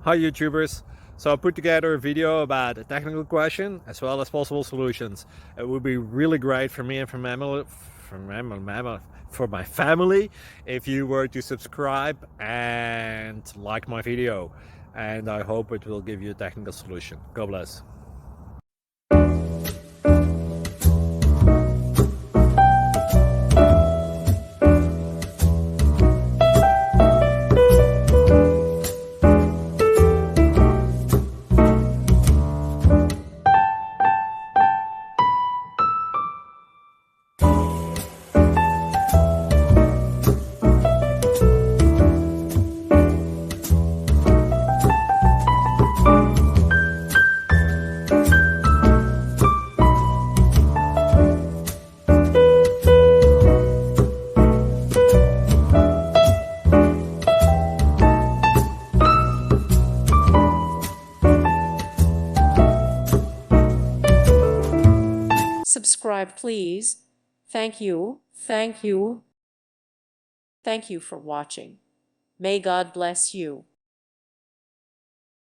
Hi YouTubers! So I put together a video about a technical question as well as possible solutions. It would be really great for me and for my family if you were to subscribe and like my video, and I hope it will give you a technical solution. God bless. Subscribe, please. Thank you. Thank you. Thank you for watching. May God bless you.